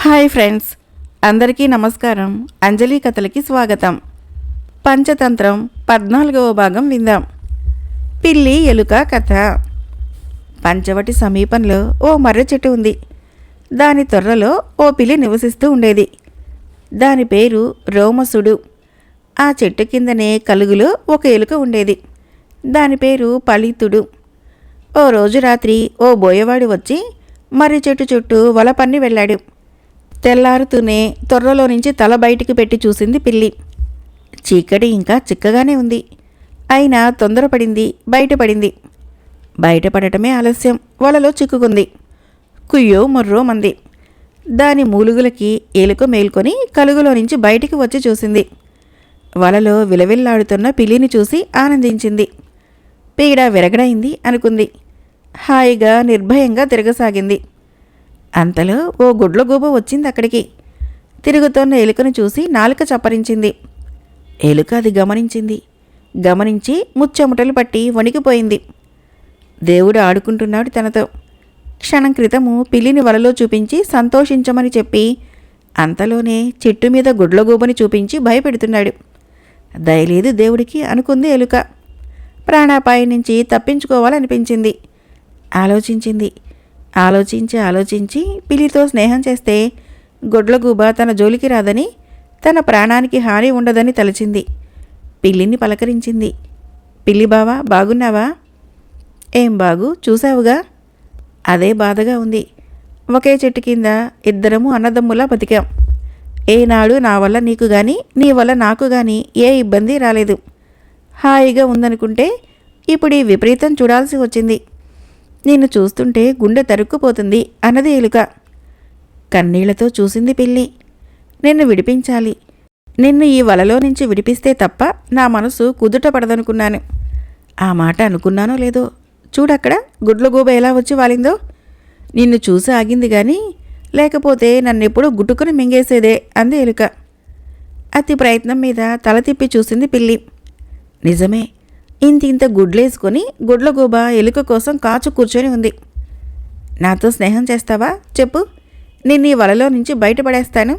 Hi friends, అందరికీ నమస్కారం. అంజలి కథలకి స్వాగతం. పంచతంత్రం 14వ భాగం విందాం. పిల్లి ఎలుక కథ. పంచవటి సమీపంలో ఓ మర్రి చెట్టు ఉంది. దాని తొర్రలో ఓ పిల్లి నివసిస్తూ ఉండేది. దాని పేరు రోమసుడు. ఆ చెట్టు కిందనే కలుగులో ఒక ఎలుక ఉండేది. దాని పేరు పళితుడు. ఓ రోజు రాత్రి ఓ బోయవాడు వచ్చి మర్రి చెట్టు చుట్టూ వల పన్ని వెళ్ళాడు. తెల్లారుతూనే తొర్రలో నుంచి తల బయటికి పెట్టి చూసింది పిల్లి. చీకటి ఇంకా చిక్కగానే ఉంది. అయినా తొందరపడింది, బయటపడింది. బయటపడటమే ఆలస్యం. వలలో చిక్కుకుంది. కుయ్యో మొర్రో మంది. దాని మూలుగులకి ఎలుక మేల్కొని కలుగులో నుంచి బయటికి వచ్చి చూసింది. వలలో విలవిల్లాడుతున్న పిల్లిని చూసి ఆనందించింది. పీడ విరగడైంది అనుకుంది. హాయిగా నిర్భయంగా తిరగసాగింది. అంతలో ఓ గుడ్లగూబ వచ్చింది అక్కడికి. తిరుగుతోన్న ఎలుకను చూసి నాలుక చప్పరించింది. ఎలుక అది గమనించి ముచ్చెముటలు పట్టి వణికిపోయింది. దేవుడు ఆడుకుంటున్నాడు తనతో. క్షణం క్రితము పిల్లిని వలలో చూపించి సంతోషించమని చెప్పి అంతలోనే చెట్టు మీద గుడ్లగూబని చూపించి భయపెడుతున్నాడు. దయలేదు దేవుడికి అనుకుంది ఎలుక. ప్రాణాపాయం నుంచి తప్పించుకోవాలనిపించింది. ఆలోచించి పిల్లితో స్నేహం చేస్తే గుడ్లగూబ తన జోలికి రాదని, తన ప్రాణానికి హాని ఉండదని తలచింది. పిల్లిని పలకరించింది. పిల్లి బావా, బాగున్నావా? ఏం బాగు, చూశావుగా. అదే బాధగా ఉంది. ఒకే చెట్టు కింద ఇద్దరము అన్నదమ్ములా బతికాం. ఏనాడు నా వల్ల నీకు గాని, నీ వల్ల నాకు గాని ఏ ఇబ్బంది రాలేదు. హాయిగా ఉందనుకుంటే ఇప్పుడు ఈ విపరీతం చూడాల్సి వచ్చింది. నిన్ను చూస్తుంటే గుండె తరుక్కుపోతుంది అన్నది ఎలుక. కన్నీళ్లతో చూసింది పిల్లి. నిన్ను విడిపించాలి. నిన్ను ఈ వలలో నుంచి విడిపిస్తే తప్ప నా మనసు కుదుట పడదనుకున్నాను. ఆ మాట అనుకున్నానో లేదో, చూడక్కడ గుడ్లగూబ ఎలా వచ్చి వాలిందో. నిన్ను చూసి ఆగింది గాని లేకపోతే నన్నెప్పుడూ గుట్టుకుని మింగేసేదే అంది ఎలుక. అతి ప్రయత్నం మీద తల తిప్పి చూసింది పిల్లి. నిజమే, ఇంత గుడ్లేసుకొని గుడ్లగూబ ఎలుక కోసం కాచు కూర్చొని ఉంది. నాతో స్నేహం చేస్తావా చెప్పు, నిన్ను ఈ వలలో నుంచి బయటపడేస్తాను.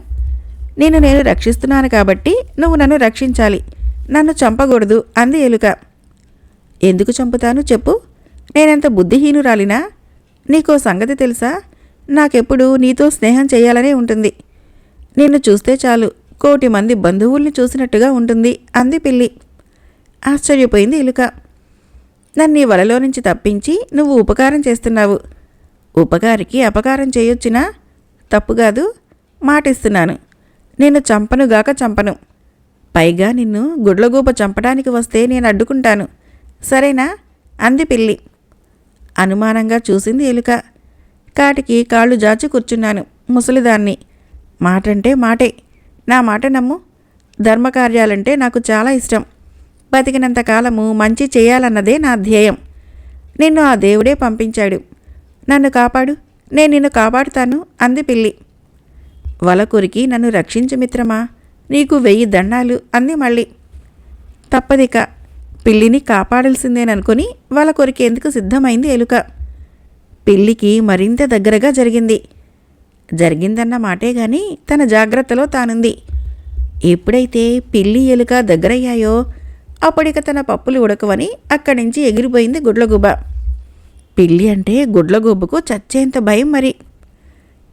నేను రక్షిస్తున్నాను కాబట్టి నువ్వు నన్ను రక్షించాలి, నన్ను చంపకూడదు అంది ఎలుక. ఎందుకు చంపుతాను చెప్పు, నేనెంత బుద్ధిహీనురాలినా? నీకో సంగతి తెలుసా, నాకెప్పుడు నీతో స్నేహం చేయాలనే ఉంటుంది. నిన్ను చూస్తే చాలు 1,000,000 మంది బంధువుల్ని చూసినట్టుగా ఉంటుంది అంది పిల్లి. ఆశ్చర్యపోయింది ఎలుక. నన్ను ఈ వలలో నుంచి తప్పించి నువ్వు ఉపకారం చేస్తున్నావు. ఉపకారికి అపకారం చేయొచ్చునా? తప్పుగాదు, మాటిస్తున్నాను. నిన్ను చంపను. పైగా నిన్ను గుడ్లగూబ చంపడానికి వస్తే నేను అడ్డుకుంటాను, సరేనా అంది పిల్లి. అనుమానంగా చూసింది ఎలుక. కాటికి కాళ్ళు జాచి కూర్చున్నాను, ముసలిదాన్ని. మాటంటే మాటే, నా మాట నమ్ము. ధర్మకార్యాలంటే నాకు చాలా ఇష్టం. బతికినంతకాలము మంచి చేయాలన్నదే నా ధ్యేయం. నిన్ను ఆ దేవుడే పంపించాడు. నన్ను కాపాడు, నేను నిన్ను కాపాడుతాను అంది పిల్లి. వల కొరికి నన్ను రక్షించు మిత్రమా, నీకు 1000 దండాలు అంది మళ్ళీ. తప్పదిక, పిల్లిని కాపాడాల్సిందేననుకొని వల కొరికేందుకు సిద్ధమైంది ఎలుక. పిల్లికి మరింత దగ్గరగా జరిగిందన్న మాటే గాని తన జాగ్రత్తలో తానుంది. ఎప్పుడైతే పిల్లి ఎలుక దగ్గరయ్యాయో అప్పటిక తన పప్పులు ఉడకవని అక్కడి నుంచి ఎగిరిపోయింది గుడ్లగూబ. పిల్లి అంటే గుడ్లగూబకు చచ్చేంత భయం మరి.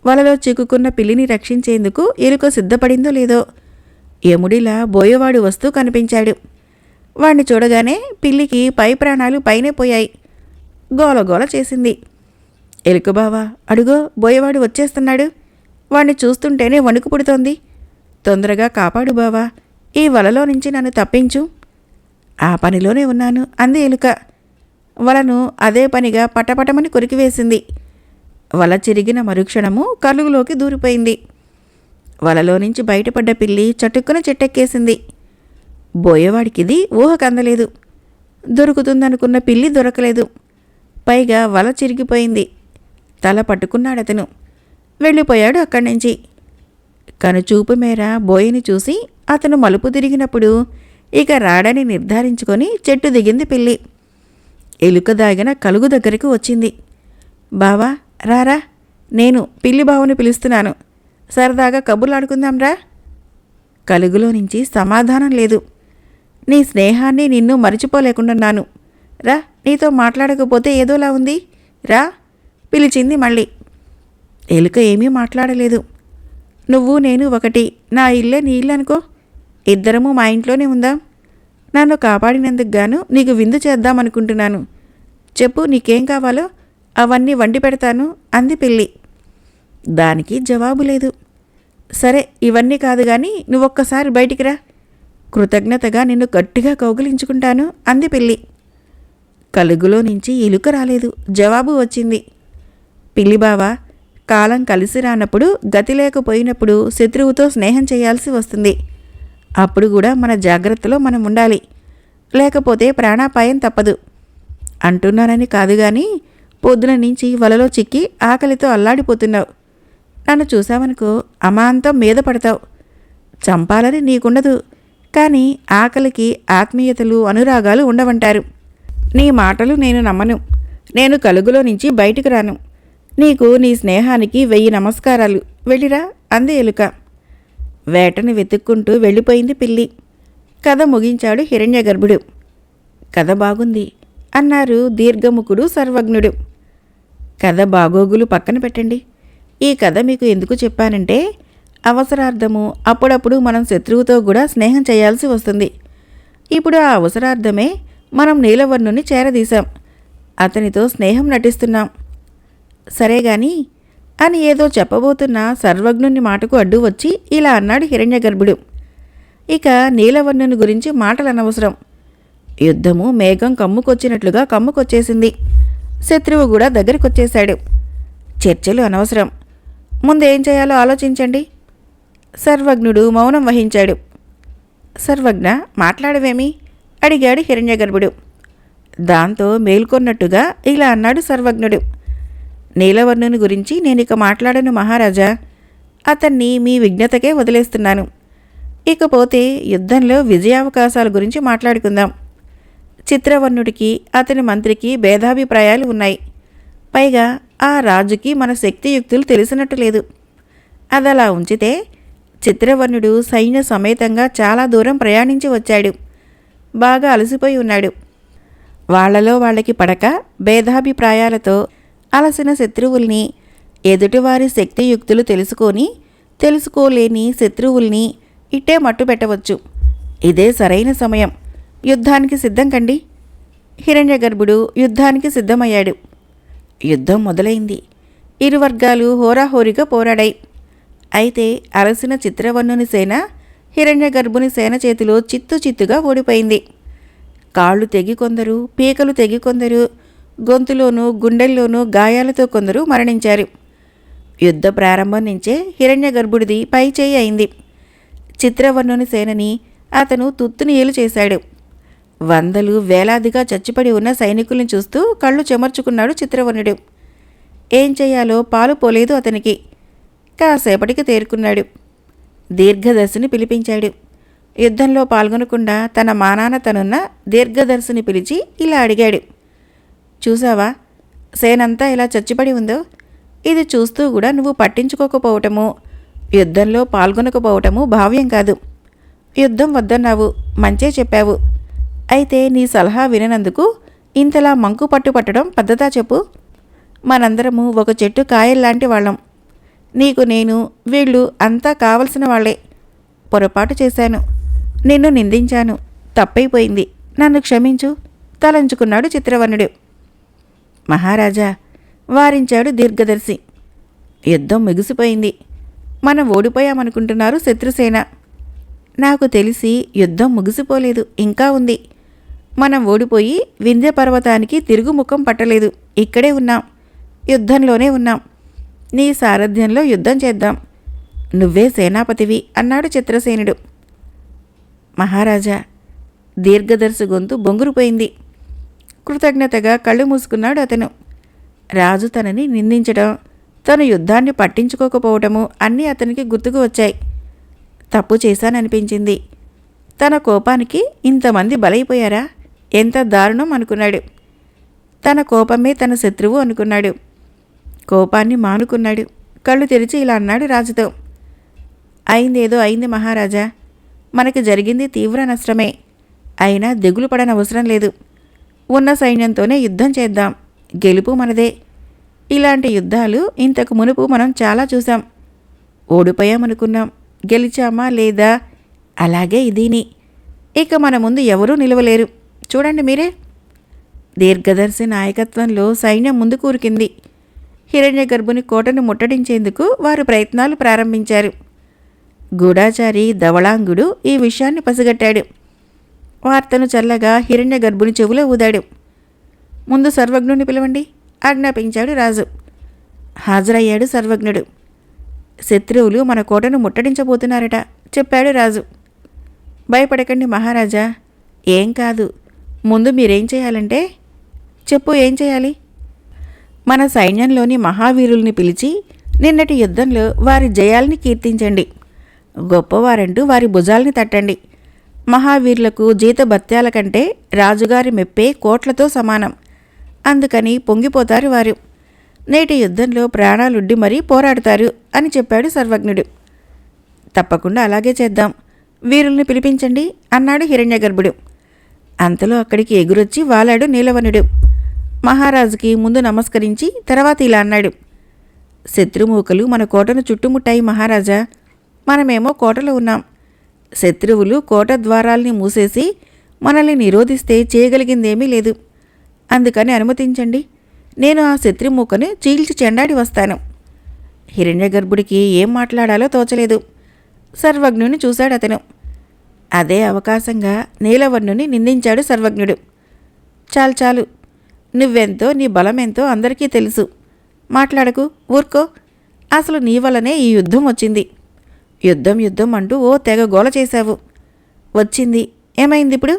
వలలో చిక్కుకున్న పిల్లిని రక్షించేందుకు ఎలుక సిద్ధపడిందో లేదో, యముడిలా బోయవాడు వస్తూ కనిపించాడు. వాణ్ణి చూడగానే పిల్లికి పై ప్రాణాలు పైనే పోయాయి. గోలగోల చేసింది. ఎలుక బావా, అడుగో బోయవాడు వచ్చేస్తున్నాడు. వాణ్ణి చూస్తుంటేనే వణుకు పుడుతోంది. తొందరగా కాపాడు బావా, ఈ వలలో నుంచి నన్ను తప్పించు. ఆ పనిలోనే ఉన్నాను అంది ఎలుక. వలను అదే పనిగా పటపటమని కొరికివేసింది. వల చిరిగిన మరుక్షణము కలుగులోకి దూరిపోయింది. వలలో నుంచి బయటపడ్డ పిల్లి చటుక్కున చెట్టెక్కేసింది. బోయేవాడికిది ఊహకందలేదు. దొరుకుతుందనుకున్న పిల్లి దొరకలేదు. పైగా వల చిరిగిపోయింది. తల పట్టుకున్నాడతను. వెళ్ళిపోయాడు అక్కడి నుంచి. కనుచూపు మేర బోయని చూసి అతను మలుపు తిరిగినప్పుడు ఇక రాడని నిర్ధారించుకొని చెట్టు దిగింది పిల్లి. ఎలుక దాగిన కలుగు దగ్గరికి వచ్చింది. బావా రారా, నేను పిల్లి బావుని పిలుస్తున్నాను. సరదాగా కబుర్లాడుకుందాంరా. కలుగులో నుంచి సమాధానం లేదు. నీ స్నేహాన్ని నిన్ను మరిచిపోలేకుండాన్నాను. రా, నీతో మాట్లాడకపోతే ఏదోలా ఉంది. రా పిలిచింది మళ్ళీ. ఎలుక ఏమీ మాట్లాడలేదు. నువ్వు నేను ఒకటి, నా ఇల్లే నీ ఇల్లు అనుకో. ఇద్దరము మా ఇంట్లోనే ఉందాం. నన్ను కాపాడినందుకు గాను నీకు విందు చేద్దామనుకుంటున్నాను. చెప్పు, నీకేం కావాలో అవన్నీ వండి పెడతాను అంది పిల్లి. దానికి జవాబు లేదు. సరే, ఇవన్నీ కాదు గాని నువ్వొక్కసారి బయటికి రా. కృతజ్ఞతగా నిన్ను గట్టిగా కౌగిలించుకుంటాను అంది పిల్లి. కలుగులో నుంచి ఎలుక రాలేదు. జవాబు వచ్చింది. పిల్లిబావ, కాలం కలిసి రానప్పుడు, గతి లేకపోయినప్పుడు శత్రువుతో స్నేహం చేయాల్సి వస్తుంది. అప్పుడు కూడా మన జాగ్రత్తలో మనం ఉండాలి. లేకపోతే ప్రాణాపాయం తప్పదు. అంటున్నానని కాదు గాని పొద్దున నుంచి వలలో చిక్కి ఆకలితో అల్లాడిపోతున్నావు. నన్ను చూశావనుకో అమాంతం మీద పడతావు. చంపాలని నీకుండదు, కానీ ఆకలికి ఆత్మీయతలు అనురాగాలు ఉండవంటారు. నీ మాటలు నేను నమ్మను. నేను కలుగులో నుంచి బయటికి రాను. నీకు నీ స్నేహానికి 1000 నమస్కారాలు. వెళ్ళిరా అంది ఎలుక. వేటని వెతుక్కుంటూ వెళ్ళిపోయింది పిల్లి. కథ ముగించాడు హిరణ్యగర్భుడు. కథ బాగుంది అన్నారు దీర్ఘముఖుడు సర్వజ్ఞుడు. కథ బాగోగులు పక్కన పెట్టండి. ఈ కథ మీకు ఎందుకు చెప్పానంటే, అవసరార్థము అప్పుడప్పుడు మనం శత్రువుతో కూడా స్నేహం చేయాల్సి వస్తుంది. ఇప్పుడు ఆ అవసరార్థమే మనం నీలవర్ణుని చేరదీశాం. అతనితో స్నేహం నటిస్తున్నాం. సరేగాని అని ఏదో చెప్పబోతున్న సర్వజ్ఞుని మాటకు అడ్డు వచ్చి ఇలా అన్నాడు హిరణ్యగర్భుడు. ఇక నీలవర్ణుని గురించి మాటలనవసరం. యుద్ధము మేఘం కమ్ముకొచ్చినట్లుగా కమ్ముకొచ్చేసింది. శత్రువు కూడా దగ్గరికొచ్చేశాడు. చర్చలు అనవసరం. ముందేం చేయాలో ఆలోచించండి. సర్వజ్ఞుడు మౌనం వహించాడు. సర్వజ్ఞ, మాట్లాడవేమి అడిగాడు హిరణ్యగర్భుడు. దాంతో మేల్కొన్నట్టుగా ఇలా అన్నాడు సర్వజ్ఞుడు. నీలవర్ణుని గురించి నేనిక మాట్లాడను మహారాజా. అతన్ని మీ విజ్ఞతకే వదిలేస్తున్నాను. ఇకపోతే యుద్ధంలో విజయావకాశాల గురించి మాట్లాడుకుందాం. చిత్రవర్ణుడికి అతని మంత్రికి భేదాభిప్రాయాలు ఉన్నాయి. పైగా ఆ రాజుకి మన శక్తియుక్తులు తెలిసినట్టు లేదు. అదలా ఉంచితే చిత్రవర్ణుడు సైన్య సమేతంగా చాలా దూరం ప్రయాణించి వచ్చాడు. బాగా అలసిపోయి ఉన్నాడు. వాళ్లలో వాళ్ళకి పడక భేదాభిప్రాయాలతో అలసిన శత్రువుల్ని, ఎదుటివారి శక్తియుక్తులు తెలుసుకోలేని శత్రువుల్ని ఇట్టే మట్టు పెట్టవచ్చు. ఇదే సరైన సమయం. యుద్ధానికి సిద్ధం కండి. హిరణ్యగర్భుడు యుద్ధానికి సిద్ధమయ్యాడు. యుద్ధం మొదలైంది. ఇరు వర్గాలు హోరాహోరీగా పోరాడాయి. అయితే అలసిన చిత్రవర్ణుని సేన హిరణ్యగర్భుని సేన చేతిలో చిత్తుగా ఓడిపోయింది. కాళ్ళు తెగి కొందరు, పీకలు తెగి కొందరు, గొంతులోనూ గుండెల్లోనూ గాయాలతో కొందరు మరణించారు. యుద్ధ ప్రారంభం నుంచే హిరణ్యగర్భుడిది పైచేయి అయింది. చిత్రవర్ణుని సేనని అతను తుత్తునియలు చేశాడు. వందలు వేలాదిగా చచ్చిపడి ఉన్న సైనికుల్ని చూస్తూ కళ్ళు చెమర్చుకున్నాడు చిత్రవర్ణుడు. ఏం చెయ్యాలో పాలు పోలేదు అతనికి. కాసేపటికి తేరుకున్నాడు. దీర్ఘదర్శిని పిలిపించాడు. యుద్ధంలో పాల్గొనకుండా తన మానాన తనున్న దీర్ఘదర్శిని పిలిచి ఇలా అడిగాడు. చూసావా, సేనంతా ఇలా చచ్చిపడి ఉందో? ఇది చూస్తూ కూడా నువ్వు పట్టించుకోకపోవటము, యుద్ధంలో పాల్గొనకపోవటము భావ్యం కాదు. యుద్ధం వద్దన్నావు, మంచే చెప్పావు. అయితే నీ సలహా విననందుకు ఇంతలా మంకు పట్టడం పద్ధతా చెప్పు? మనందరము ఒక చెట్టు కాయల్లాంటి వాళ్ళం. నీకు నేను, వీళ్ళు అంతా కావలసిన వాళ్లే. పొరపాటు చేశాను. నిన్ను నిందించాను. తప్పైపోయింది. నన్ను క్షమించు తలంచుకున్నాడు చిత్రవర్ణుడు. మహారాజా, వారించాడు దీర్ఘదర్శి. యుద్ధం ముగిసిపోయింది. మనం ఓడిపోయామనుకుంటున్నారు శత్రుసేన. నాకు తెలిసి యుద్ధం ముగిసిపోలేదు, ఇంకా ఉంది. మనం ఓడిపోయి వింధ్య పర్వతానికి తిరుగుముఖం పట్టలేదు. ఇక్కడే ఉన్నాం, యుద్ధంలోనే ఉన్నాం. నీ సారథ్యంలో యుద్ధం చేద్దాం. నువ్వే సేనాపతివి అన్నాడు చిత్రసేనుడు. మహారాజా, దీర్ఘదర్శి గొంతు బొంగురుపోయింది. కృతజ్ఞతగా కళ్ళు మూసుకున్నాడు అతను. రాజు తనని నిందించడం, తను యుద్ధాన్ని పట్టించుకోకపోవటము అన్నీ అతనికి గుర్తుకు వచ్చాయి. తప్పు చేశాననిపించింది. తన కోపానికి ఇంతమంది బలైపోయారా? ఎంత దారుణం అనుకున్నాడు. తన కోపమే తన శత్రువు అనుకున్నాడు. కోపాన్ని మానుకున్నాడు. కళ్ళు తెరిచి ఇలా అన్నాడు రాజుతో. అయిందేదో అయింది మహారాజా. మనకి జరిగింది తీవ్ర నష్టమే. అయినా దిగులు పడనవసరం లేదు. ఉన్న సైన్యంతోనే యుద్ధం చేద్దాం. గెలుపు మనదే. ఇలాంటి యుద్ధాలు ఇంతకు మునుపు మనం చాలా చూసాం. ఓడిపోయామనుకున్నాం, గెలిచామా లేదా, అలాగే ఇదీని. ఇక మన ముందు ఎవరూ నిలవలేరు. చూడండి మీరే. దీర్ఘదర్శి నాయకత్వంలో సైన్యం ముందు కూరుకింది. హిరణ్యగర్భుని కోటను ముట్టడించేందుకు వారు ప్రయత్నాలు ప్రారంభించారు. గూఢాచారి ధవళాంగుడు ఈ విషయాన్ని పసిగట్టాడు. వార్తను చల్లగా హిరణ్యగర్భుని చెవులో ఊదాడు. ముందు సర్వజ్ఞుని పిలవండి ఆజ్ఞాపించాడు రాజు. హాజరయ్యాడు సర్వజ్ఞుడు. శత్రువులు మన కోటను ముట్టడించబోతున్నారట చెప్పాడు రాజు. భయపడకండి మహారాజా, ఏం కాదు. ముందు మీరేం చేయాలంటే చెప్పు. ఏం చేయాలి? మన సైన్యంలోని మహావీరుల్ని పిలిచి నిన్నటి యుద్ధంలో వారి జయాల్ని కీర్తించండి. గొప్పవారంటూ వారి భుజాల్ని తట్టండి. మహావీరులకు జీతభత్యాల కంటే రాజుగారి మెప్పే కోట్లతో సమానం. అందుకని పొంగిపోతారు వారు. నేటి యుద్ధంలో ప్రాణాలుడ్డి మరీ పోరాడతారు అని చెప్పాడు సర్వజ్ఞుడు. తప్పకుండా అలాగే చేద్దాం. వీరుల్ని పిలిపించండి అన్నాడు హిరణ్యగర్భుడు. అంతలో అక్కడికి ఎగురొచ్చి వాలాడు నీలవనుడు. మహారాజుకి ముందు నమస్కరించి తర్వాత ఇలా అన్నాడు. శత్రుమూకలు మన కోటను చుట్టుముట్టాయి మహారాజా. మనమేమో కోటలో ఉన్నాం. శత్రువులు కోట ద్వారాల్ని మూసేసి మనల్ని నిరోధిస్తే చేయగలిగిందేమీ లేదు. అందుకని అనుమతించండి. నేను ఆ శత్రుమూకను చీల్చి చెండాడి వస్తాను. హిరణ్యగర్భుడికి ఏం మాట్లాడాలో తోచలేదు. సర్వజ్ఞుని చూశాడతను. అదే అవకాశంగా నీలవర్ణుని నిందించాడు సర్వజ్ఞుడు. చాలు చాలు, నువ్వెంతో నీ బలమెంతో అందరికీ తెలుసు. మాట్లాడకు, ఊర్కో. అసలు నీ వల్లనే ఈ యుద్ధం వచ్చింది. యుద్ధం యుద్ధం అంటూ ఓ తెగ గోల చేశావు. వచ్చింది, ఏమైంది ఇప్పుడు?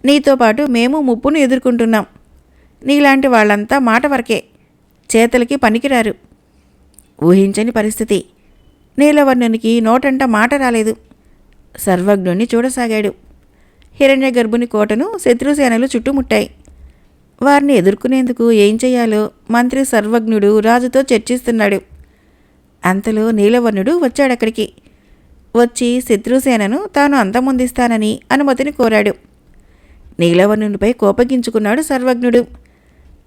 నీతో పాటు మేము ముప్పును ఎదుర్కొంటున్నాం. నీలాంటి వాళ్ళంతా మాట వరకే, చేతలకి పనికిరారు. ఊహించని పరిస్థితి. నీలవర్ణునికి నోటంట మాట రాలేదు. సర్వజ్ఞుణ్ణి చూడసాగాడు. హిరణ్యగర్భుని కోటను శత్రుసేనలు చుట్టుముట్టాయి. వారిని ఎదుర్కొనేందుకు ఏం చెయ్యాలో మంత్రి సర్వజ్ఞుడు రాజుతో చర్చిస్తున్నాడు. అంతలో నీలవర్ణుడు వచ్చాడక్కడికి. వచ్చి శత్రుసేనను తాను అంతమొందిస్తానని అనుమతిని కోరాడు. నీలవర్ణునిపై కోపగించుకున్నాడు సర్వజ్ఞుడు.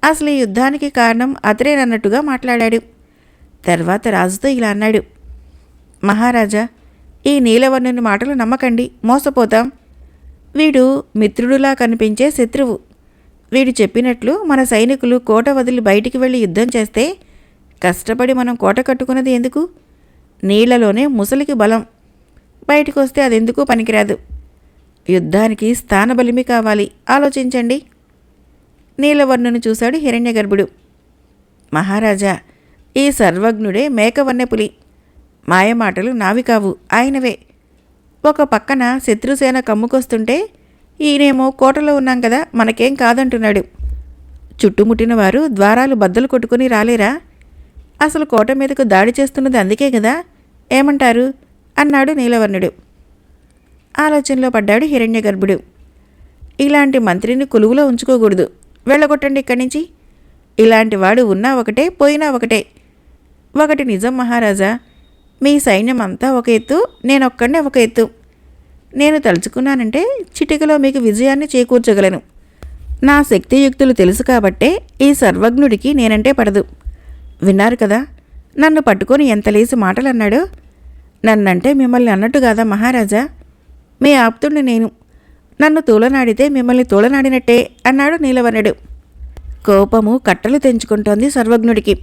అసలు ఈ యుద్ధానికి కారణం అతనేనన్నట్టుగా మాట్లాడాడు. తర్వాత రాజుతో ఇలా అన్నాడు. మహారాజా, ఈ నీలవర్ణుని మాటలు నమ్మకండి, మోసపోతాం. వీడు మిత్రుడులా కనిపించే శత్రువు. వీడు చెప్పినట్లు మన సైనికులు కోట వదిలి బయటికి వెళ్ళి యుద్ధం చేస్తే కష్టపడి మనం కోట కట్టుకున్నది ఎందుకు? నీళ్లలోనే ముసలికి బలం. బయటికి వస్తే అదెందుకు పనికిరాదు. యుద్ధానికి స్థానబలిమి కావాలి, ఆలోచించండి. నీలవర్ణుని చూశాడు హిరణ్యగర్భుడు. మహారాజా, ఈ సర్వజ్ఞుడే మేకవన్నెపులి. మాయమాటలు నావి కావు, ఆయనవే. ఒక పక్కన శత్రుసేన కమ్ముకొస్తుంటే ఈయనేమో కోటలో ఉన్నాం కదా, మనకేం కాదంటున్నాడు. చుట్టుముట్టిన వారు ద్వారాలు బద్దలు కొట్టుకుని రాలేరా? అసలు కోట మీదకు దాడి చేస్తున్నది అందుకే కదా, ఏమంటారు అన్నాడు నీలవర్ణుడు. ఆలోచనలో పడ్డాడు హిరణ్యగర్భుడు. ఇలాంటి మంత్రిని కొలువులో ఉంచుకోకూడదు, వెళ్ళగొట్టండి ఇక్కడి నుంచి. ఇలాంటి వాడు ఉన్నా ఒకటే, పోయినా ఒకటే. ఒకటి నిజం మహారాజా, మీ సైన్యం అంతా ఒక ఎత్తు, నేనొక్కడే ఒక ఎత్తు. నేను తలుచుకున్నానంటే చిటికలో మీకు విజయాన్ని చేకూర్చగలను. నా శక్తియుక్తులు తెలుసు కాబట్టే ఈ సర్వజ్ఞుడికి నేనంటే పడదు. విన్నారు కదా, నన్ను పట్టుకొని ఎంత లేసి మాటలన్నాడో. నన్నంటే మిమ్మల్ని అన్నట్టు కాదా మహారాజా? మీ ఆప్తుడిని నేను. నన్ను తూలనాడితే మిమ్మల్ని తూలనాడినట్టే అన్నాడు నీలవర్ణుడు. కోపము కట్టలు తెంచుకుంటోంది సర్వజ్ఞుడికి.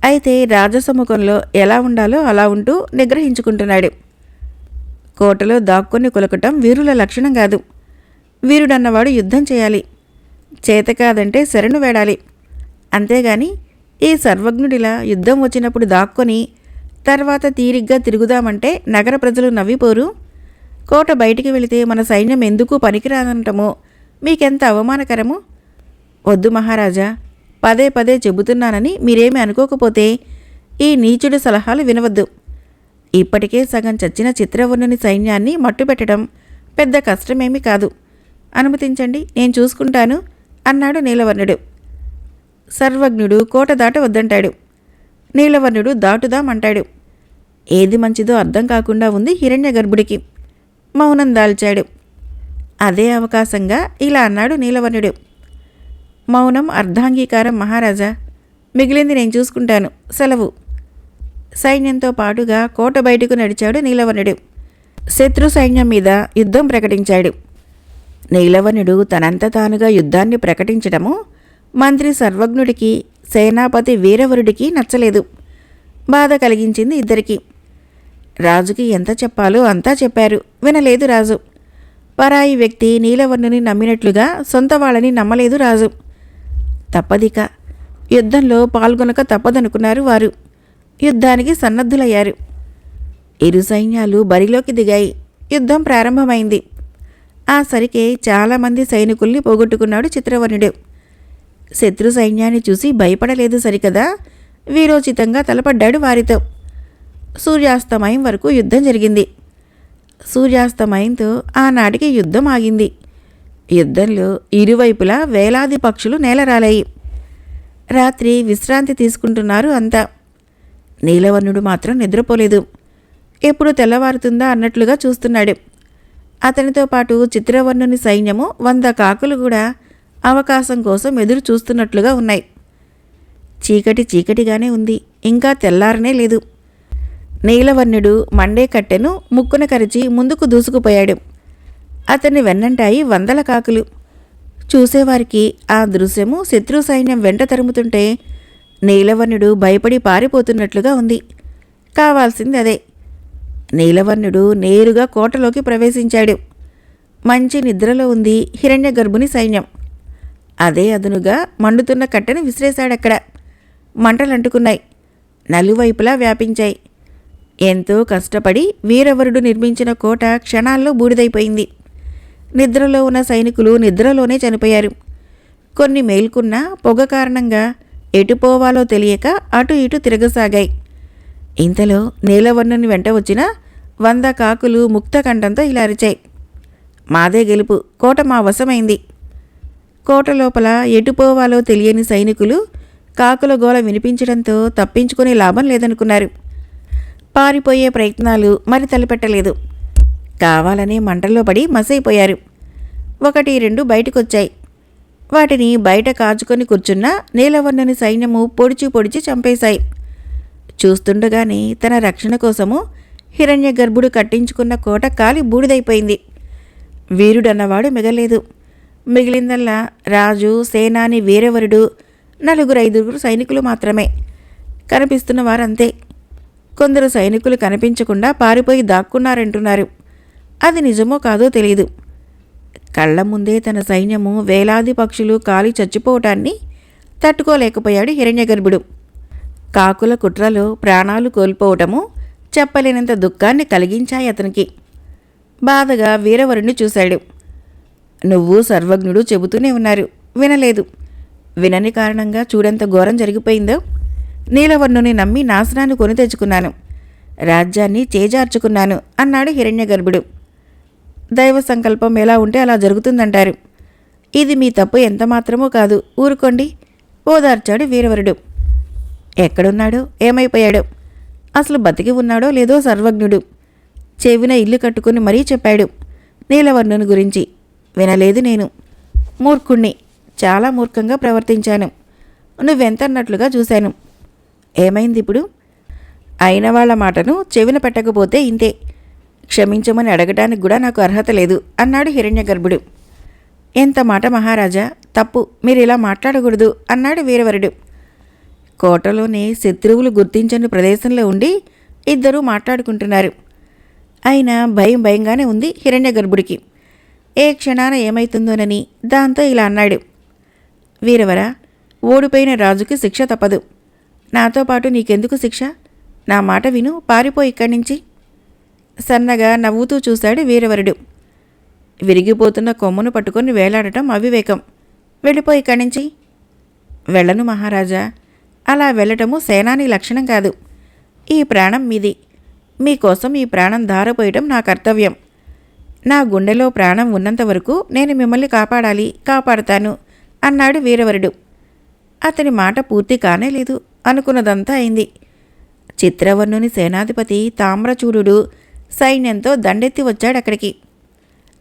అయితే రాజసముఖంలో ఎలా ఉండాలో అలా ఉంటూ నిగ్రహించుకుంటున్నాడు. కోటలో దాక్కుని కులకటం వీరుల లక్షణం కాదు. వీరుడన్నవాడు యుద్ధం చేయాలి. చేత కాదంటే శరణు వేడాలి. అంతేగాని ఈ సర్వజ్ఞుడిలా యుద్ధం వచ్చినప్పుడు దాక్కొని తర్వాత తీరిగ్గా తిరుగుదామంటే నగర ప్రజలు నవ్విపోరు. కోట బయటికి వెళితే మన సైన్యం ఎందుకు పనికిరాదంటమో మీకెంత అవమానకరము. వద్దు మహారాజా, పదే పదే చెబుతున్నానని మీరేమీ అనుకోకపోతే ఈ నీచుడి సలహాలు వినవద్దు. ఇప్పటికే సగం చచ్చిన చిత్రవర్ణుని సైన్యాన్ని మట్టుపెట్టడం పెద్ద కష్టమేమీ కాదు. అనుమతించండి, నేను చూసుకుంటాను అన్నాడు నీలవర్ణుడు. సర్వజ్ఞుడు కోట దాట వద్దంటాడు. నీలవర్ణుడు దాటుదామంటాడు. ఏది మంచిదో అర్థం కాకుండా ఉంది హిరణ్యగర్భుడికి. మౌనం దాల్చాడు. అదే అవకాశంగా ఇలా అన్నాడు నీలవర్ణుడు. మౌనం అర్ధాంగీకారం మహారాజా. మిగిలింది నేను చూసుకుంటాను. సెలవు. సైన్యంతో పాటుగా కోట బయటకు నడిచాడు నీలవర్ణుడు. శత్రు సైన్యం మీద యుద్ధం ప్రకటించాడు. నీలవర్ణుడు తనంత తానుగా యుద్ధాన్ని ప్రకటించడము మంత్రి సర్వజ్ఞుడికి, సేనాపతి వీరవరుడికి నచ్చలేదు. బాధ కలిగించింది ఇద్దరికీ. రాజుకి ఎంత చెప్పాలో అంతా చెప్పారు. వినలేదు రాజు. పరాయి వ్యక్తి నీలవర్ణుని నమ్మినట్లుగా సొంత వాళ్ళని నమ్మలేదు రాజు. తప్పదిక. యుద్ధంలో పాల్గొనక తప్పదనుకున్నారు వారు. యుద్ధానికి సన్నద్ధులయ్యారు. ఇరు సైన్యాలు బరిలోకి దిగాయి. యుద్ధం ప్రారంభమైంది. ఆ సరికే చాలామంది సైనికుల్ని పోగొట్టుకున్నాడు చిత్రవర్ణుడు. శత్రు సైన్యాన్ని చూసి భయపడలేదు సరికదా, వీరోచితంగా తలపడ్డాడు వారితో. సూర్యాస్తమయం వరకు యుద్ధం జరిగింది. సూర్యాస్తమయంతో ఆనాటికి యుద్ధం ఆగింది. యుద్ధంలో ఇరువైపులా వేలాది పక్షులు నేలరాలాయి. రాత్రి విశ్రాంతి తీసుకుంటున్నారు అంతా. నీలవర్ణుడు మాత్రం నిద్రపోలేదు. ఎప్పుడు తెల్లవారుతుందా అన్నట్లుగా చూస్తున్నాడు. అతనితో పాటు చిత్రవర్ణుని సైన్యము 100 కాకులు కూడా అవకాశం కోసం ఎదురు చూస్తున్నట్లుగా ఉన్నాయి. చీకటిగానే ఉంది. ఇంకా తెల్లారనే లేదు. నీలవర్ణుడు మండే కట్టెను ముక్కున కరిచి ముందుకు దూసుకుపోయాడు. అతన్ని వెన్నంటాయి 100 కాకులు. చూసేవారికి ఆ దృశ్యము శత్రు సైన్యం వెంట తరుముతుంటే నీలవర్ణుడు భయపడి పారిపోతున్నట్లుగా ఉంది. కావాల్సింది అదే. నీలవర్ణుడు నేరుగా కోటలోకి ప్రవేశించాడు. మంచి నిద్రలో ఉంది హిరణ్యగర్భుని సైన్యం. అదే అదునుగా మండుతున్న కట్టెను విసిరేశాడక్కడ. మంటలంటుకున్నాయి. నలువైపులా వ్యాపించాయి. ఎంతో కష్టపడి వీరవరుడు నిర్మించిన కోట క్షణాల్లో బూడిదైపోయింది. నిద్రలో ఉన్న సైనికులు నిద్రలోనే చనిపోయారు. కొన్ని మేల్కున్నా పొగ కారణంగా ఎటుపోవాలో తెలియక అటు ఇటు తిరగసాగాయి. ఇంతలో నీలవర్ణుని వెంట వచ్చిన 100 కాకులు ముక్తకంఠంతో ఇలా అరిచాయి. మాదే గెలుపు, కోట మా వశమైంది. కోట లోపల ఎటుపోవాలో తెలియని సైనికులు కాకుల గోల వినిపించడంతో తప్పించుకునే లాభం లేదనుకున్నారు. పారిపోయే ప్రయత్నాలు మరి తలపెట్టలేదు. కావాలనే మంటల్లో పడి మసైపోయారు. 1-2 బయటకొచ్చాయి. వాటిని బయట కాచుకొని కూర్చున్న నీలవర్ణుని సైన్యము పొడిచి చంపేశాయి. చూస్తుండగానే తన రక్షణ కోసము హిరణ్యగర్భుడు కట్టించుకున్న కోట కాలి బూడిదైపోయింది. వీరుడన్నవాడు మిగలేదు. మిగిలిందల్లా రాజు, సేనాని వీరవరుడు, 4-5 సైనికులు మాత్రమే. కనిపిస్తున్న వారంతే. కొందరు సైనికులు కనిపించకుండా పారిపోయి దాక్కున్నారంటున్నారు. అది నిజమో కాదో తెలియదు. కళ్ల ముందే తన సైన్యము వేలాది పక్షులు కాలి చచ్చిపోవటాన్ని తట్టుకోలేకపోయాడు హిరణ్యగర్భుడు. కాకుల కుట్రలో ప్రాణాలు కోల్పోవటము చెప్పలేనంత దుఃఖాన్ని కలిగించాయి అతనికి. బాధగా వీరవరుణ్ణి చూశాడు. నువ్వు సర్వజ్ఞుడు చెబుతూనే ఉన్నారు, వినలేదు. వినని కారణంగా చూడంత ఘోరం జరిగిపోయిందో. నీలవర్ణుని నమ్మి నాశనాన్ని కొని తెచ్చుకున్నాను, రాజ్యాన్ని చేజార్చుకున్నాను అన్నాడు హిరణ్యగర్భుడు. దైవ సంకల్పం ఎలా ఉంటే అలా జరుగుతుందంటారు. ఇది మీ తప్పు ఎంత మాత్రమూ కాదు, ఊరుకోండి ఓదార్చాడు వీరవరుడు. ఎక్కడున్నాడో, ఏమైపోయాడో, అసలు బతికి ఉన్నాడో లేదో సర్వజ్ఞుడు చెవిన ఇల్లు కట్టుకుని మరీ చెప్పాడు నీలవర్ణుని గురించి. వినలేదు నేను. మూర్ఖుణ్ణి, చాలా మూర్ఖంగా ప్రవర్తించాను. నువ్వెంతన్నట్లుగా చూశాను. ఏమైంది ఇప్పుడు? అయిన వాళ్ళ మాటను చెవిన పెట్టకపోతే ఇంతే. క్షమించమని అడగటానికి కూడా నాకు అర్హత లేదు అన్నాడు హిరణ్యగర్భుడు. ఎంత మాట మహారాజా, తప్పు, మీరిలా మాట్లాడకూడదు అన్నాడు వీరవరుడు. కోటలోనే శత్రువులు గుర్తించని ప్రదేశంలో ఉండి ఇద్దరూ మాట్లాడుకుంటున్నారు. అయినా భయంగానే ఉంది హిరణ్యగర్భుడికి. ఏ క్షణాన ఏమైతుందోనని. దాంతో ఇలా అన్నాడు. వీరవర, ఓడిపోయిన రాజుకి శిక్ష తప్పదు. నాతో పాటు నీకెందుకు శిక్ష? నా మాట విను, పారిపోయి ఇక్కడి నుంచి. సన్నగా నవ్వుతూ చూశాడు వీరవరుడు. విరిగిపోతున్న కొమ్మును పట్టుకొని వేలాడటం అవివేకం. వెళ్ళిపోయి ఇక్కడి నుంచి. వెళ్ళను మహారాజా. అలా వెళ్ళటము సేనాని లక్షణం కాదు. ఈ ప్రాణం మీది. మీకోసం ఈ ప్రాణం ధారపోయటం నా కర్తవ్యం. నా గుండెలో ప్రాణం ఉన్నంత వరకు నేను మిమ్మల్ని కాపాడాలి, కాపాడతాను అన్నాడు వీరవరుడు. అతని మాట పూర్తి కానేలేదు. అనుకున్నదంతా అయింది. చిత్రవర్ణుని సేనాధిపతి తామ్రచూడు సైన్యంతో దండెత్తి వచ్చాడక్కడికి.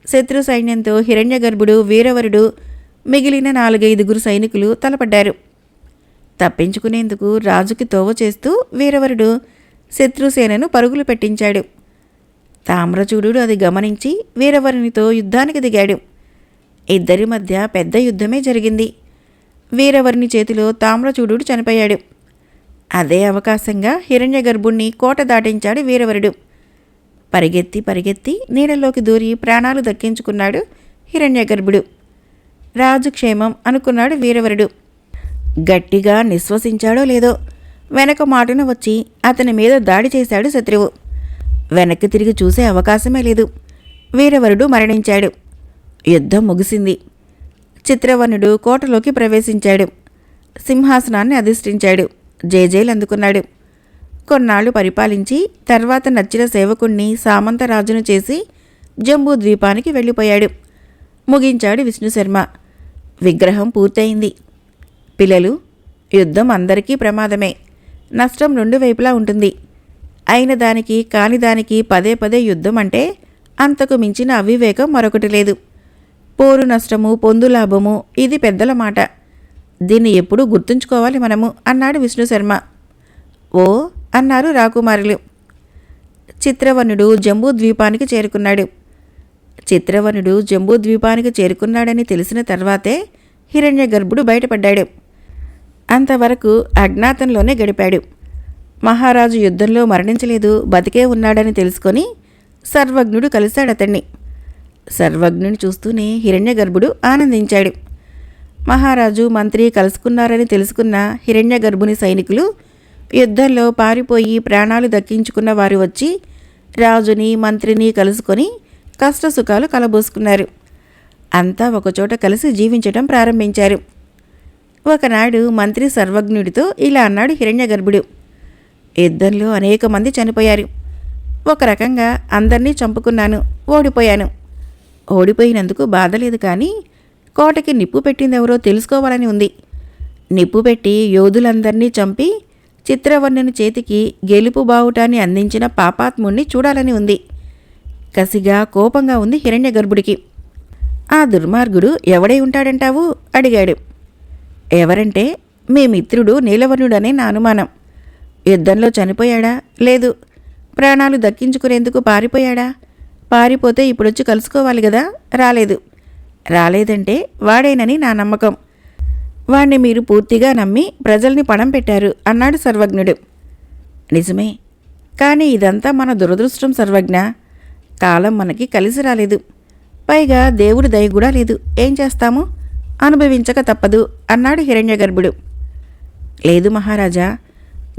శత్రు సైన్యంతో హిరణ్యగర్భుడు, వీరవరుడు, మిగిలిన 4-5 సైనికులు తలపడ్డారు. తప్పించుకునేందుకు రాజుకి తోవ చేస్తూ వీరవరుడు శత్రుసేనను పరుగులు పెట్టించాడు. తామ్రచూడు అది గమనించి వీరవరునితో యుద్ధానికి దిగాడు. ఇద్దరి మధ్య పెద్ద యుద్ధమే జరిగింది. వీరవరుని చేతిలో తామ్రచూడు చనిపోయాడు. అదే అవకాశంగా హిరణ్యగర్భుణ్ణి కోట దాటించాడు వీరవరుడు. పరిగెత్తి పరిగెత్తి నీడలోకి దూరి ప్రాణాలు దక్కించుకున్నాడు హిరణ్యగర్భుడు. రాజు క్షేమం అనుకున్నాడు వీరవరుడు. గట్టిగా నిశ్వసించాడో లేదో వెనక మాటున వచ్చి అతని మీద దాడి చేశాడు శత్రువు. వెనక్కి తిరిగి చూసే అవకాశమే లేదు. వీరవరుడు మరణించాడు. యుద్ధం ముగిసింది. చిత్రవర్ణుడు కోటలోకి ప్రవేశించాడు. సింహాసనాన్ని అధిష్ఠించాడు. జేజేలు అందుకున్నాడు. కొన్నాళ్లు పరిపాలించి తర్వాత నచ్చిన సేవకుణ్ణి సామంతరాజును చేసి జంబూద్వీపానికి వెళ్ళిపోయాడు. ముగించాడు విష్ణుశర్మ. విగ్రహం పూర్తయింది. పిల్లలు, యుద్ధం అందరికీ ప్రమాదమే. నష్టం 2 వైపులా ఉంటుంది. అయిన దానికి కాని దానికి పదే పదే యుద్ధం అంటే అంతకు మించిన అవివేకం మరొకటి లేదు. పోరు నష్టము, పొందు లాభము, ఇది పెద్దల మాట. దీన్ని ఎప్పుడూ గుర్తుంచుకోవాలి మనము అన్నాడు విష్ణుశర్మ. ఓ అన్నారు రాకుమారులు. చిత్రవర్ణుడు జంబూద్వీపానికి చేరుకున్నాడు. చిత్రవర్ణుడు జంబూద్వీపానికి చేరుకున్నాడని తెలిసిన తర్వాతే హిరణ్యగర్భుడు బయటపడ్డాడు. అంతవరకు అజ్ఞాతంలోనే గడిపాడు. మహారాజు యుద్ధంలో మరణించలేదు, బతికే ఉన్నాడని తెలుసుకొని సర్వజ్ఞుడు కలిశాడతన్ని. సర్వజ్ఞుని చూస్తూనే హిరణ్యగర్భుడు ఆనందించాడు. మహారాజు, మంత్రి కలుసుకున్నారని తెలుసుకున్న హిరణ్యగర్భుని సైనికులు యుద్ధంలో పారిపోయి ప్రాణాలు దక్కించుకున్న వారు వచ్చి రాజుని, మంత్రిని కలుసుకొని కష్టసుఖాలు కలబోసుకున్నారు. అంతా ఒకచోట కలిసి జీవించటం ప్రారంభించారు. ఒకనాడు మంత్రి సర్వజ్ఞుడితో ఇలా అన్నాడు హిరణ్యగర్భుడు. యుద్ధంలో అనేక మంది చనిపోయారు. ఒక రకంగా అందరినీ చంపుకున్నాను, ఓడిపోయాను. ఓడిపోయినందుకు బాధ లేదు, కానీ కోటకి నిప్పు పెట్టిందెవరో తెలుసుకోవాలని ఉంది. నిప్పు పెట్టి యోధులందరినీ చంపి చిత్రవర్ణుని చేతికి గెలుపు బావుటాన్ని అందించిన పాపాత్ముణ్ణి చూడాలని ఉంది. కసిగా, కోపంగా ఉంది హిరణ్యగర్భుడికి. ఆ దుర్మార్గుడు ఎవడై ఉంటాడంటావు అడిగాడు. ఎవరంటే మీ మిత్రుడు నీలవర్ణుడనే నా అనుమానం. యుద్ధంలో చనిపోయాడా? లేదు. ప్రాణాలు దక్కించుకునేందుకు పారిపోయాడా? పారిపోతే ఇప్పుడొచ్చి కలుసుకోవాలి కదా, రాలేదు. రాలేదంటే వాడేనని నా నమ్మకం. వాణ్ణి మీరు పూర్తిగా నమ్మి ప్రజల్ని పణం పెట్టారు అన్నాడు సర్వజ్ఞుడు. నిజమే, కానీ ఇదంతా మన దురదృష్టం సర్వజ్ఞ. కాలం మనకి కలిసి రాలేదు. పైగా దేవుడి దయ కూడా లేదు. ఏం చేస్తాము? అనుభవించక తప్పదు అన్నాడు హిరణ్యగర్భుడు. లేదు మహారాజా,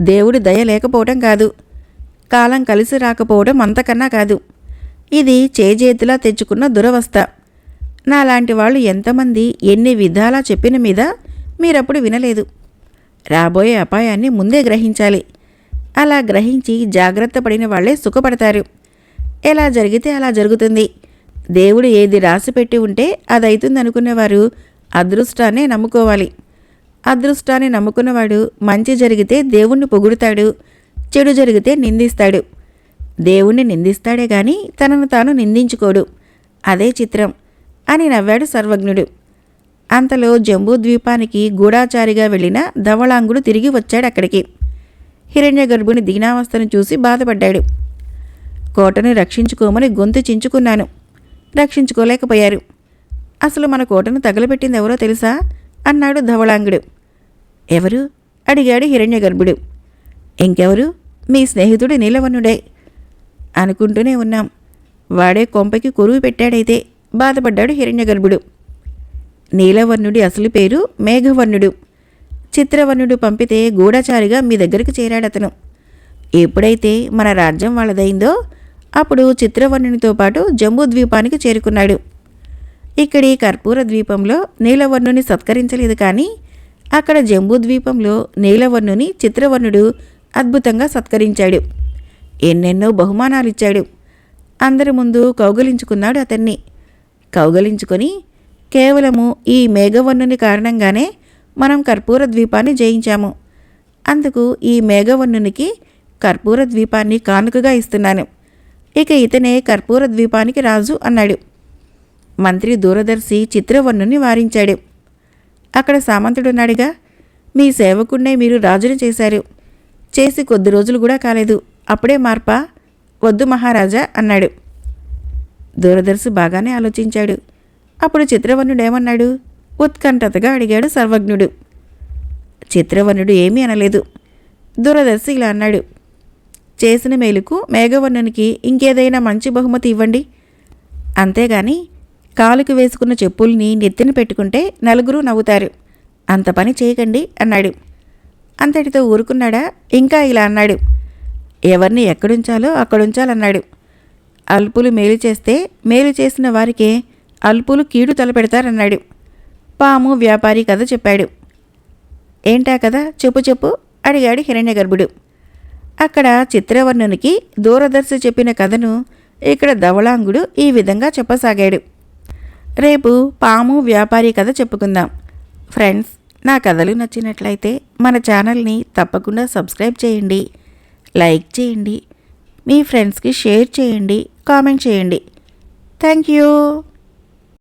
దేవుడి దయ లేకపోవడం కాదు, కాలం కలిసి రాకపోవడం అంతకన్నా కాదు. ఇది చేజేతులా తెచ్చుకున్న దురవస్థ. నాలాంటి వాళ్ళు ఎంతమంది ఎన్ని విధాలా చెప్పిన మీద మీరప్పుడు వినలేదు. రాబోయే అపాయాన్ని ముందే గ్రహించాలి. అలా గ్రహించి జాగ్రత్త పడిన వాళ్లే సుఖపడతారు. ఎలా జరిగితే అలా జరుగుతుంది. దేవుడు ఏది రాసిపెట్టి ఉంటే అదైతుందనుకునేవారు అదృష్టాన్నే నమ్ముకోవాలి. అదృష్టాన్ని నమ్ముకున్నవాడు మంచి జరిగితే దేవుణ్ణి పొగుడుతాడు, చెడు జరిగితే నిందిస్తాడు. దేవుణ్ణి నిందిస్తాడే గాని తనను తాను నిందించుకోడు. అదే చిత్రం అని నవ్వాడు సర్వజ్ఞుడు. అంతలో జంబూద్వీపానికి గూఢాచారిగా వెళ్ళిన ధవళాంగుడు తిరిగి వచ్చాడక్కడికి. హిరణ్యగర్భుని దీనావస్థను చూసి బాధపడ్డాడు. కోటను రక్షించుకోమని గొంతు చించుకున్నాను, రక్షించుకోలేకపోయారు. అసలు మన కోటను తగలబెట్టింది ఎవరో తెలుసా అన్నాడు ధవళాంగుడు. ఎవరు అడిగాడు హిరణ్యగర్భుడు. ఇంకెవరు, మీ స్నేహితుడు నీలవర్ణుడే. అనుకుంటూనే ఉన్నాం. వాడే కొంపకి కొరువు పెట్టాడైతే బాధపడ్డాడు హిరణ్యగర్భుడు. నీలవర్ణుడి అసలు పేరు మేఘవర్ణుడు. చిత్రవర్ణుడు పంపితే గూఢచారిగా మీ దగ్గరికి చేరాడతను. ఎప్పుడైతే మన రాజ్యం వాళ్ళదైందో అప్పుడు చిత్రవర్ణునితో పాటు జంబూద్వీపానికి చేరుకున్నాడు. ఇక్కడి కర్పూర ద్వీపంలో నీలవర్ణుని సత్కరించలేదు, కానీ అక్కడ జంబూద్వీపంలో నీలవర్ణుని చిత్రవర్ణుడు అద్భుతంగా సత్కరించాడు. ఎన్నెన్నో బహుమానాలిచ్చాడు. అందరి ముందు కౌగలించుకున్నాడు అతన్ని. కౌగలించుకొని, కేవలము ఈ మేఘవర్ణుని కారణంగానే మనం కర్పూర ద్వీపాన్ని జయించాము. అందుకు ఈ మేఘవర్ణునికి కర్పూర ద్వీపాన్ని కానుకగా ఇస్తున్నాను. ఇక ఇతనే కర్పూర ద్వీపానికి రాజు అన్నాడు. మంత్రి దూరదర్శి చిత్రవర్ణుని వారించాడు. అక్కడ సామంతుడున్నాడుగా, మీ సేవకుణ్ణే మీరు రాజుని చేశారు. చేసి కొద్ది రోజులు కూడా కాలేదు, అప్పుడే మార్పా? వద్దు మహారాజా అన్నాడు. దూరదర్శి బాగానే ఆలోచించాడు. అప్పుడు చిత్రవర్ణుడేమన్నాడు? ఉత్కంఠతగా అడిగాడు సర్వజ్ఞుడు. చిత్రవర్ణుడు ఏమీ అనలేదు. దూరదర్శి ఇలా అన్నాడు, చేసిన మేలుకు మేఘవర్ణునికి ఇంకేదైనా మంచి బహుమతి ఇవ్వండి. అంతేగాని కాలుకు వేసుకున్న చెప్పుల్ని నెత్తిన పెట్టుకుంటే నలుగురు నవ్వుతారు. అంత పని చేయకండి అన్నాడు. అంతటితో ఊరుకున్నాడా? ఇంకా ఇలా అన్నాడు, ఎవరిని ఎక్కడుంచాలో అక్కడుంచాలన్నాడు. అల్పులు మేలు చేస్తే మేలు చేసిన వారికే అల్పులు కీడు తలపెడతారన్నాడు. పాము వ్యాపారి కథ చెప్పాడు. ఏంటా కదా, చెప్పు చెప్పు అడిగాడు హిరణ్యగర్భుడు. అక్కడ చిత్రవర్ణునికి దూరదర్శి చెప్పిన కథను ఇక్కడ ధవళాంగుడు ఈ విధంగా చెప్పసాగాడు. రేపు పాము వ్యాపారి కథ చెప్పుకుందాం. ఫ్రెండ్స్, నా కథలు నచ్చినట్లయితే మన ఛానల్ని తప్పకుండా సబ్స్క్రైబ్ చేయండి, లైక్ చేయండి, మీ ఫ్రెండ్స్కి షేర్ చేయండి, కామెంట్ చేయండి. Thank you.